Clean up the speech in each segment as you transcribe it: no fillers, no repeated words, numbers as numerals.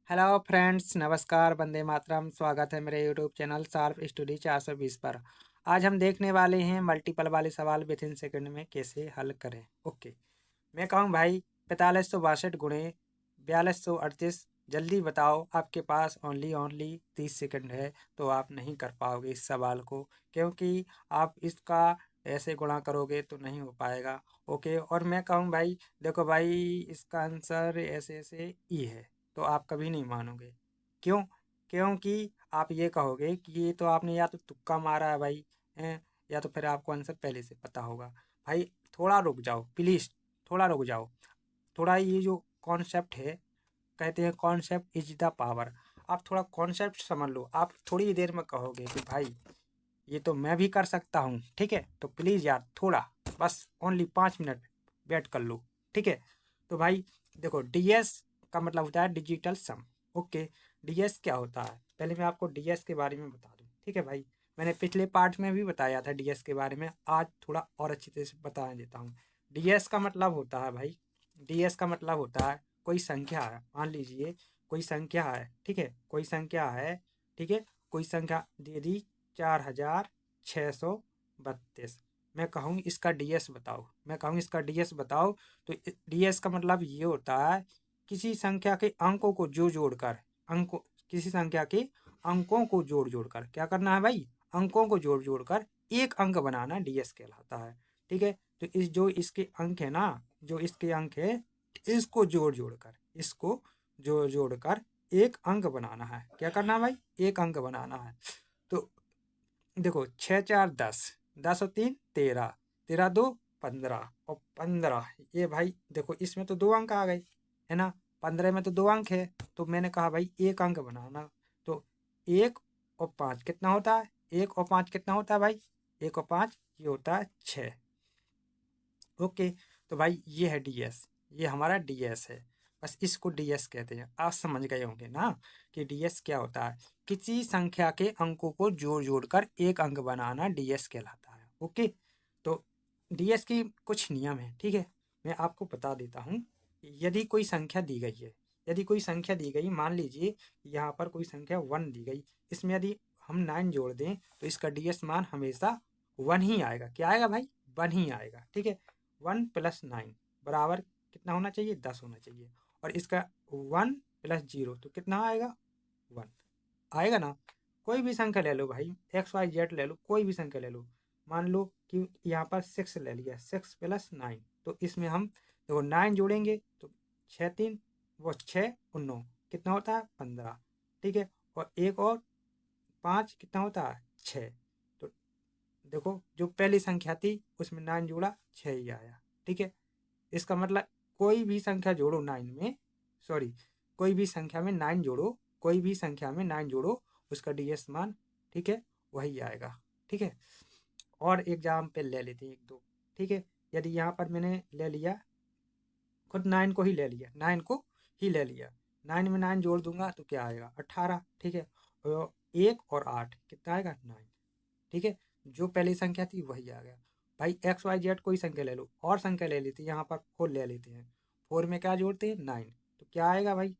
Hello friends, नमस्कार, वंदे मातरम। स्वागत है मेरे यूट्यूब चैनल शार्प स्टडी 420 पर। आज हम देखने वाले हैं मल्टीपल वाले सवाल विद इन सेकंड में कैसे हल करें। ओके, मैं कहूँ भाई 4562 गुणे 4238, जल्दी बताओ। आपके पास ओनली 30 सेकंड है, तो आप नहीं कर पाओगे इस सवाल को, क्योंकि आप इसका ऐसे गुणा करोगे तो नहीं हो पाएगा। ओके, और मैं कहूँ भाई, देखो भाई, इसका आंसर ऐसे ऐसे ई है, तो आप कभी नहीं मानोगे। क्यों? क्योंकि आप ये कहोगे कि ये तो आपने या तो तुक्का मारा है भाई, हैं, या तो फिर आपको आंसर पहले से पता होगा। भाई थोड़ा रुक जाओ प्लीज़, थोड़ा रुक जाओ। थोड़ा ये जो कॉन्सेप्ट है, कहते हैं कॉन्सेप्ट इज द पावर। आप थोड़ा कॉन्सेप्ट समझ लो। आप थोड़ी देर में कहोगे कि भाई ये तो मैं भी कर सकता हूँ। ठीक है, तो प्लीज़ यार थोड़ा, बस ओनली 5 मिनट वेट कर लो। ठीक है, तो भाई देखो, डीएस का मतलब होता है डिजिटल सम। ओके, डीएस क्या होता है, पहले मैं आपको डीएस के बारे में बता दूँ। ठीक है भाई, मैंने पिछले पार्ट में भी बताया था डीएस के बारे में, आज थोड़ा और अच्छी तरह से बता देता हूँ। डीएस का मतलब होता है भाई, डीएस का मतलब होता है कोई संख्या है। मान लीजिए कोई संख्या है, ठीक है, कोई संख्या है, ठीक है, कोई संख्या दे दी 4632। मैं कहूँ इसका डीएस बताओ, मैं कहूँ इसका डीएस बताओ, तो डीएस का मतलब ये होता है किसी संख्या के अंकों को जोड़कर, अंकों, किसी संख्या के अंकों को जोड़कर क्या करना है भाई, अंकों को जोड़कर एक अंक बनाना डीएस कहलाता है। ठीक है, तो इस जो इसके अंक है ना, जो इसके अंक है, इसको जोड़कर, इसको जोड़कर एक अंक बनाना है। क्या करना है भाई, एक अंक बनाना है। तो देखो, 6 4 10, 10 और 3 13, 13 2 15 और 15, ये भाई देखो इसमें तो 2 अंक आ गए, है ना। 15 में तो 2 अंक है, तो मैंने कहा भाई एक अंक बनाना। तो 1 और 5 कितना होता है, 1 और 5 कितना होता है भाई, 1 और 5 ये होता है 6। ओके, तो भाई ये है डीएस, ये हमारा डीएस है। बस इसको डीएस कहते हैं। आप समझ गए होंगे ना कि डीएस क्या होता है। किसी संख्या के अंकों को जोड़कर एक अंक बनाना डीएस कहलाता है। ओके, तो डीएस की कुछ नियम है। ठीक है, मैं आपको बता देता हूँ। यदि कोई संख्या दी गई है, यदि कोई संख्या दी गई, मान लीजिए यहाँ पर कोई संख्या 1 दी गई, इसमें यदि हम 9 जोड़ दें तो इसका डीएस मान हमेशा 1 ही आएगा। क्या आएगा भाई, 1 ही आएगा। ठीक है, 1 + 9 बराबर कितना होना चाहिए, 10 होना चाहिए। और इसका 1 + 0 तो कितना आएगा, 1 आएगा ना। कोई भी संख्या ले लो भाई, XYZ ले लो, कोई भी संख्या ले लो। मान लो कि यहाँ पर 6 ले लिया, 6 + 9, तो इसमें हम देखो 9 जोड़ेंगे तो 6 3 वो 6 और 9 कितना होता है, 15। ठीक है, और 1 और 5 कितना होता है, 6। तो देखो जो पहली संख्या थी उसमें 9 जोड़ा, 6 ही आया। ठीक है, इसका मतलब कोई भी संख्या जोड़ो 9 में, सॉरी, कोई भी संख्या में 9 जोड़ो, कोई भी संख्या में 9 जोड़ो, उसका डीएस मान, ठीक है, वही आएगा। ठीक है, और एग्जाम्पल ले लेते हैं एक दो। ठीक है, यदि यहाँ पर मैंने ले लिया, खुद 9 को ही ले लिया, 9 को ही ले लिया, 9 में 9 जोड़ दूंगा तो क्या आएगा, 18। ठीक है, और 1 और 8 कितना आएगा, 9। ठीक है, जो पहली संख्या थी वही आ गया। भाई XYZ कोई संख्या ले लो, और संख्या ले लेते हैं, यहाँ पर 4 ले लेते हैं। 4 में क्या जोड़ते हैं, 9, तो क्या आएगा भाई,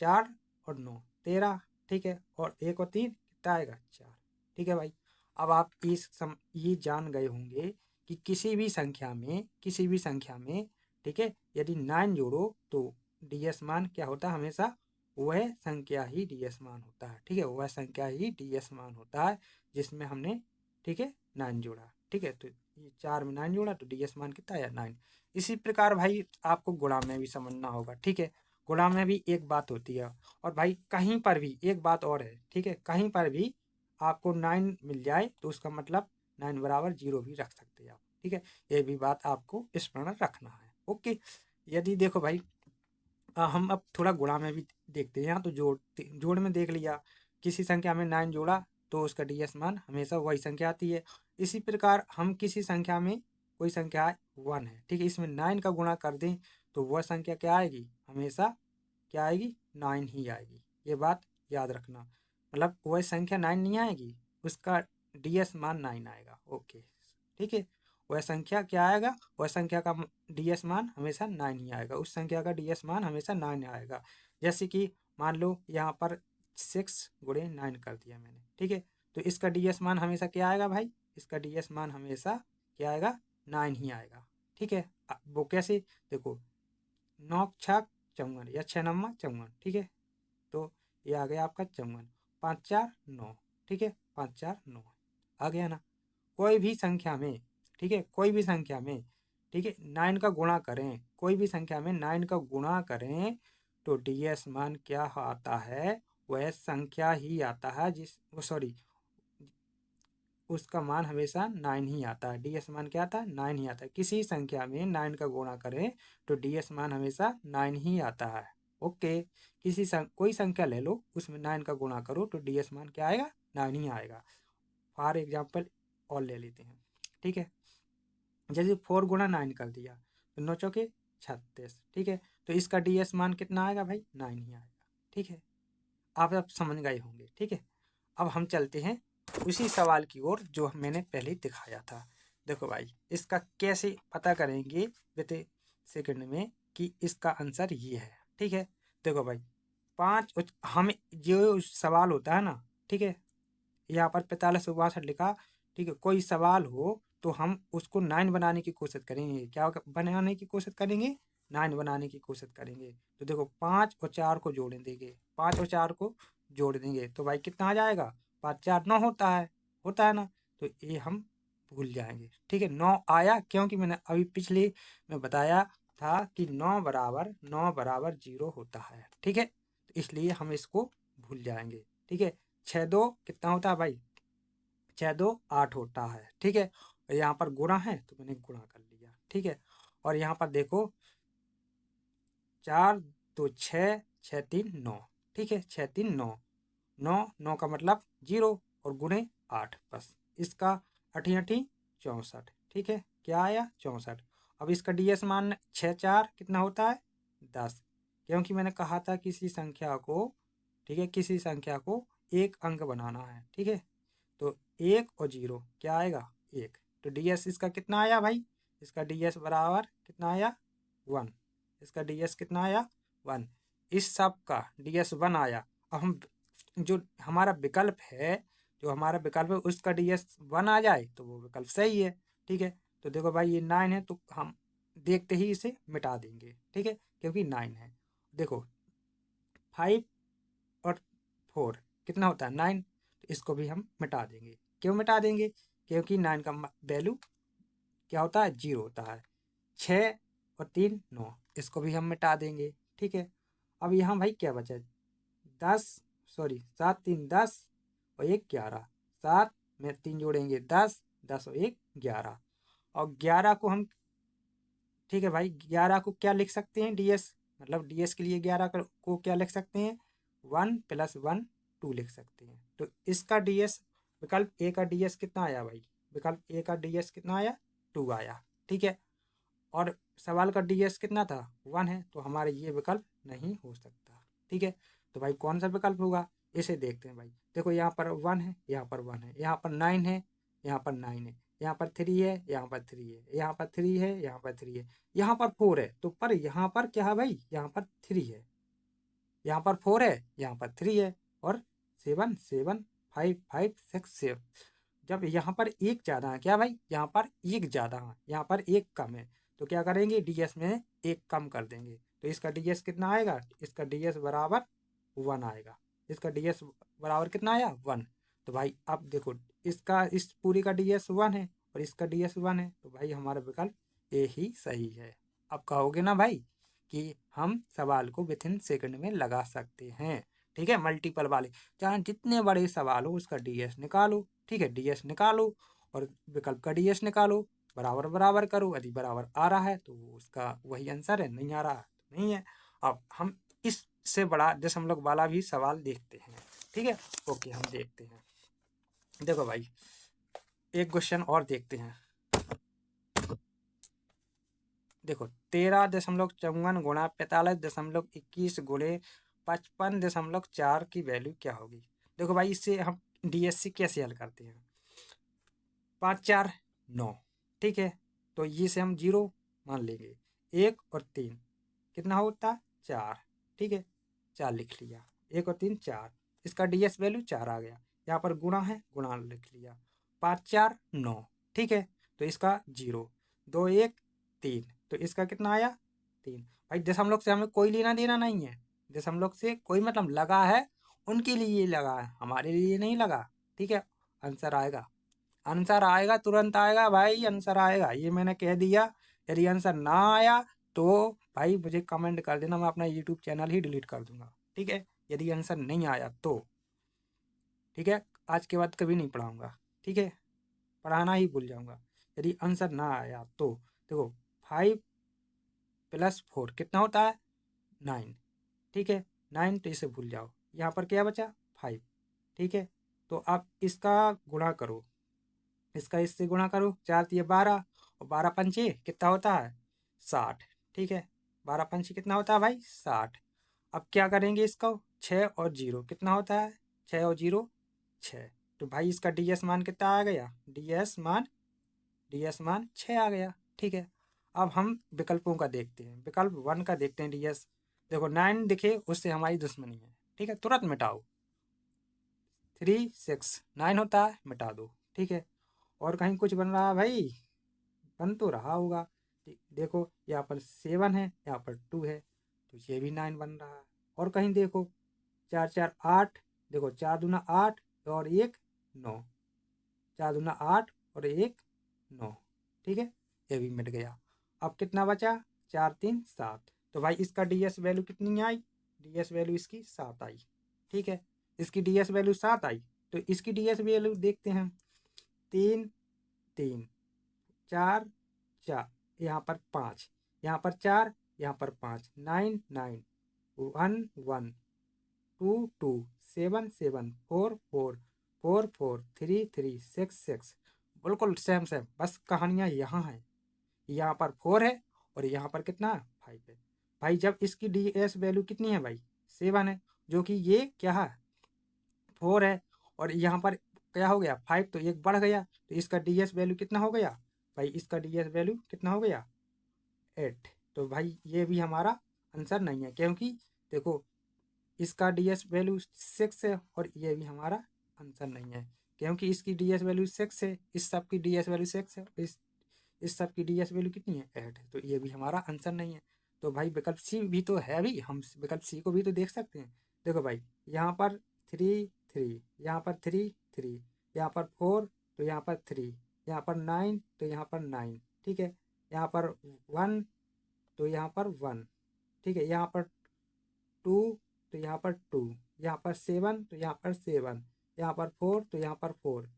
4 और 9 13। ठीक है, और 1 और 3 कितना आएगा, 4। ठीक है भाई, अब आप ये जान गए होंगे कि किसी भी संख्या में, किसी भी संख्या में, ठीक है, यदि 9 जोड़ो तो डीएस मान क्या होता है, हमेशा वह संख्या ही डीएस मान होता है। ठीक है, वह संख्या ही डीएस मान होता है जिसमें हमने, ठीक है, 9 जोड़ा। ठीक है, तो ये 4 में 9 जोड़ा तो डीएस मान कितना आया, 9। इसी प्रकार भाई आपको गुणा में भी समझना होगा। ठीक है, गुणा में भी एक बात होती है, और भाई कहीं पर भी एक बात और है। ठीक है, कहीं पर भी आपको 9 मिल जाए तो उसका मतलब 9 बराबर 0 भी रख सकते हैं आप। ठीक है, ये भी बात आपको स्मरण रखना है। ओके, यदि देखो भाई, हम अब थोड़ा गुणा में भी देखते हैं। यहाँ तो जोड़ में देख लिया, किसी संख्या में 9 जोड़ा तो उसका डीएस मान हमेशा वही संख्या आती है। इसी प्रकार हम किसी संख्या में, कोई संख्या 1 है, ठीक है, इसमें 9 का गुणा कर दें तो वह संख्या क्या आएगी, हमेशा क्या आएगी, 9 ही आएगी। ये बात याद रखना, मतलब वह संख्या 9 नहीं आएगी, उसका डीएस मान 9 आएगा। ओके, ठीक है, वह संख्या क्या आएगा, वह संख्या का डीएस मान हमेशा 9 ही आएगा, उस संख्या का डीएस मान हमेशा 9 आएगा। जैसे कि मान लो यहाँ पर 6 गुणे 9 कर दिया मैंने, ठीक है। तो इसका डीएस मान हमेशा क्या आएगा भाई, इसका डीएस मान हमेशा क्या आएगा, 9 ही आएगा, ठीक है। वो कैसे, देखो 9 छक 54 या 6 नम्मा 54, ठीक है। तो ये आ गया आपका 54, 5 4 9, ठीक है, 5 4 9 आ गया ना। कोई भी संख्या में, ठीक है, कोई भी संख्या में, ठीक है, 9 का गुणा करें, कोई भी संख्या में 9 का गुणा करें तो डीएस मान क्या आता है, वह संख्या ही आता है जिस, सॉरी, उसका मान हमेशा 9 ही आता है। डीएस मान क्या आता है, 9 ही आता है। किसी संख्या में 9 का गुणा करें तो डीएस मान हमेशा 9 ही आता है। ओके, कोई संख्या ले लो, उसमें 9 का गुणा करो तो डीएस मान क्या आएगा, 9 ही आएगा। फॉर एग्जाम्पल और ले लेते हैं, ठीक है। जैसे 4 गुणा 9 कर दिया तो 9 चौके 36, ठीक है। तो इसका डीएस मान कितना आएगा भाई, 9 ही आएगा, ठीक है। आप समझ गए होंगे, ठीक है। अब हम चलते हैं उसी सवाल की ओर जो मैंने पहले दिखाया था। देखो भाई, इसका कैसे पता करेंगे विथ सेकंड में कि इसका आंसर ये है, ठीक है। देखो भाई, 5 हम जो सवाल होता है ना, ठीक है, यहाँ पर 4562 लिखा, ठीक है। कोई सवाल हो तो हम उसको 9 बनाने की कोशिश करेंगे। क्या बनाने की कोशिश करेंगे, 9 बनाने की कोशिश करेंगे। तो देखो 5 और 4 को जोड़ देंगे, 5 और 4 को जोड़ देंगे तो भाई कितना आ जाएगा, 5 4 9 होता है ना। तो ये हम भूल जाएंगे, ठीक है। 9 आया क्योंकि मैंने अभी पिछले में बताया था कि 9 बराबर 0 होता है, ठीक है। तो इसलिए हम इसको भूल जाएंगे, ठीक है। 6 2 कितना होता है भाई, 6 2 8 होता है, ठीक है। और यहाँ पर गुणा है तो मैंने गुणा कर लिया, ठीक है। और यहाँ पर देखो 4 2 6 6 3 9, ठीक है, 6 3 9, 9 9 का मतलब 0 और गुणे 8, बस इसका 8 8 64, ठीक है। क्या आया, 64। अब इसका डीएस मान 6 4 कितना होता है, 10, क्योंकि मैंने कहा था किसी संख्या को, ठीक है, किसी संख्या को एक अंक बनाना है, ठीक है। तो 1 और 0 क्या आएगा, 1। तो डीएस इसका कितना आया भाई, इसका डीएस बराबर कितना आया, 1। इसका डीएस कितना आया, 1। इस सब का डीएस 1 आया। अब हम जो हमारा विकल्प है, जो हमारा विकल्प है उसका डीएस 1 आ जाए तो वो विकल्प सही है, ठीक है। तो देखो भाई ये 9 है तो हम देखते ही इसे मिटा देंगे, ठीक है, क्योंकि 9 है। देखो 5 और 4 कितना होता है, 9। तो इसको भी हम मिटा देंगे। क्यों मिटा देंगे, क्योंकि 9 का वैल्यू क्या होता है, 0 होता है। 6 और 3 9, इसको भी हम मिटा देंगे, ठीक है। अब यहाँ भाई क्या बचा, 10, सॉरी 7 3 10 और 1 11, 7 में 3 जोड़ेंगे 10, 10 और 1 11। और 11 को हम, ठीक है भाई, 11 को क्या लिख सकते हैं, डीएस मतलब डीएस के लिए 11 को क्या लिख सकते हैं, 1 + 1 2 लिख सकते हैं। तो इसका डीएस, विकल्प ए का डीएस कितना आया भाई, विकल्प ए का डीएस कितना आया, 2 आया, ठीक है। और सवाल का डीएस कितना था, 1 है, तो हमारे ये विकल्प नहीं हो सकता, ठीक है। तो भाई कौन सा विकल्प होगा, इसे देखते हैं भाई। देखो यहाँ पर 1 है, यहाँ पर 1 है, यहाँ पर 9 है, यहाँ पर 9 है, यहाँ पर 3 है, यहाँ पर 3 है, यहाँ पर 3 है, यहाँ पर 3 है, यहाँ पर 4 है। तो पर यहाँ पर क्या है भाई, यहाँ पर 3 है, यहाँ पर 4 है, यहाँ पर 3 है, और 7 7 5 5 6 7। जब यहाँ पर एक ज़्यादा है, क्या भाई, यहाँ पर एक ज़्यादा है, यहाँ पर एक कम है, तो क्या करेंगे, डीएस में एक कम कर देंगे। तो इसका डीएस कितना आएगा, इसका डीएस बराबर 1 आएगा। इसका डीएस बराबर कितना आया, 1। तो भाई अब देखो, इसका इस पूरी का डीएस 1 है और इसका डीएस 1 है, तो भाई हमारा विकल्प ए ही सही है। अब कहोगे ना भाई कि हम सवाल को विथ इन सेकंड में लगा सकते हैं, ठीक है, मल्टीपल वाले, चाहे जितने बड़े सवाल हो उसका डीएस निकालो, ठीक है, डीएस निकालो और विकल्प का डीएस निकालो, बराबर बराबर करो, यदि बराबर आ रहा है तो उसका वही आंसर है, नहीं आ रहा तो नहीं है। अब हम इससे बड़ा दशमलव वाला भी सवाल देखते हैं, ठीक है। ओके, हम देखते हैं। देखो भाई, एक क्वेश्चन और देखते हैं। देखो 13.54 गुणा 45.21 गुणे 55.4 की वैल्यू क्या होगी। देखो भाई, इससे हम डीएससी कैसे हल करते हैं, 5 4 9, ठीक है। तो ये से हम 0 मान लेंगे, 1 और 3 कितना होता है, 4, ठीक है। 4 लिख लिया, 1 और 3 4, इसका DS वैल्यू 4 आ गया। यहाँ पर गुणा है, गुणा लिख लिया, 5 4 9, ठीक है। तो इसका 0, 2 1 3, तो इसका कितना आया 3। भाई दशमलव से हमें कोई लेना देना नहीं है, दशमलव से कोई मतलब लगा है उनके लिए लगा है, हमारे लिए नहीं लगा, ठीक है। आंसर आएगा, आंसर आएगा, तुरंत आएगा भाई, आंसर आएगा, ये मैंने कह दिया। यदि आंसर ना आया तो भाई मुझे कमेंट कर देना, मैं अपना यूट्यूब चैनल ही डिलीट कर दूंगा, ठीक है। यदि आंसर नहीं आया तो, ठीक है, आज के बाद कभी नहीं पढ़ाऊंगा, ठीक है, पढ़ाना ही भूल जाऊंगा। यदि आंसर ना आया तो देखो 5 + 4 कितना होता है 9, ठीक है, 9, तो इसे भूल जाओ। यहाँ पर क्या बचा 5, ठीक है। तो आप इसका गुणा करो, इसका इससे गुणा करो, 4 तिया 12 और 12 पंचे कितना होता है 60, ठीक है। 12 पंचे कितना होता है भाई 60। अब क्या करेंगे इसको, 6 और 0 कितना होता है 6 और 0 6, तो भाई इसका DS मान कितना आ गया, DS मान 6 आ गया, ठीक है। अब हम विकल्पों का देखते हैं, विकल्प 1 का देखते हैं DS। देखो 9 दिखे उससे हमारी दुश्मनी है, ठीक है, तुरंत मिटाओ। 3 6 9 होता है, मिटा दो, ठीक है। और कहीं कुछ बन रहा है भाई, बन तो रहा होगा, देखो यहाँ पर 7 है, यहाँ पर 2 है, तो ये भी 9 बन रहा है। और कहीं देखो 4 4 8, देखो 4 दूना 8 और 1 9, 4 दूना 8 और 1 9, ठीक है, ये भी मिट गया। अब कितना बचा 4 3 7, तो भाई इसका DS वैल्यू कितनी आई, DS वैल्यू इसकी 7 आई, ठीक है। इसकी DS वैल्यू 7 आई, तो इसकी DS वैल्यू देखते हैं, 3 3 4 4, यहाँ पर 5, यहाँ पर 4, यहाँ पर 5, 9 9 1 1 2 2 7 7 4 4 4 4 3 3 6 6, बिल्कुल सेम सेम, बस कहानियाँ यहाँ है, यहाँ पर 4 है और यहाँ पर कितना 5 है। भाई जब इसकी DS वैल्यू कितनी है भाई 7 है, जो कि ये क्या है 4 है, और यहाँ पर क्या हो गया 5, तो एक बढ़ गया, तो इसका DS वैल्यू कितना हो गया भाई, इसका DS वैल्यू कितना हो गया 8। तो भाई ये भी हमारा आंसर नहीं है, क्योंकि देखो इसका DS वैल्यू 6 है और ये भी हमारा आंसर नहीं है, क्योंकि इसकी DS वैल्यू 6 है, इस सब की DS वैल्यू 6 है, इस सब की DS वैल्यू कितनी है 8 है, तो ये भी हमारा आंसर नहीं है। तो भाई विकल्प सी भी तो है, भी हम विकल्प सी को भी तो देख सकते हैं। देखो भाई यहाँ पर 3 3, यहाँ पर 3 3, यहाँ पर 4, तो यहाँ पर 3, यहाँ पर 9, तो यहाँ पर 9, ठीक है, यहाँ पर 1, तो यहाँ पर 1, ठीक है, यहाँ पर 2, तो यहाँ पर 2, यहाँ पर 7, तो यहाँ पर 7, यहाँ पर 4, तो यहाँ पर 4,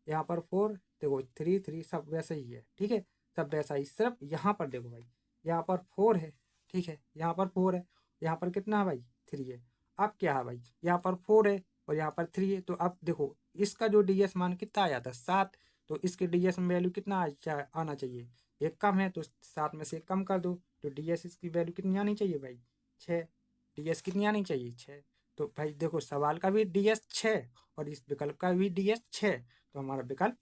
यहाँ पर 4, देखो 3 3 सब वैसे ही है, ठीक है, सब वैसा ही, सिर्फ यहाँ पर देखो भाई यहाँ पर 4 है, ठीक है, यहाँ पर 4 है, यहाँ पर कितना है भाई 3 है। अब क्या है भाई यहाँ पर 4 है और यहाँ पर 3 है, तो अब देखो इसका जो DS मान कितना आया था 7, तो इसके DS में वैल्यू कितना आना चाहिए, एक कम है, तो 7 में से एक कम कर दो, तो DS इसकी वैल्यू कितनी आनी चाहिए भाई 6, DS कितनी आनी चाहिए 6। तो भाई देखो सवाल का भी DS 6 और इस विकल्प का भी DS 6, तो हमारा विकल्प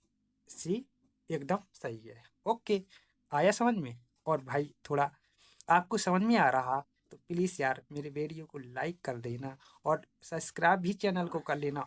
सी एकदम सही है। ओके, आया समझ में। और भाई थोड़ा आपको समझ में आ रहा तो प्लीज़ यार मेरे वीडियो को लाइक कर देना और सब्सक्राइब भी चैनल को कर लेना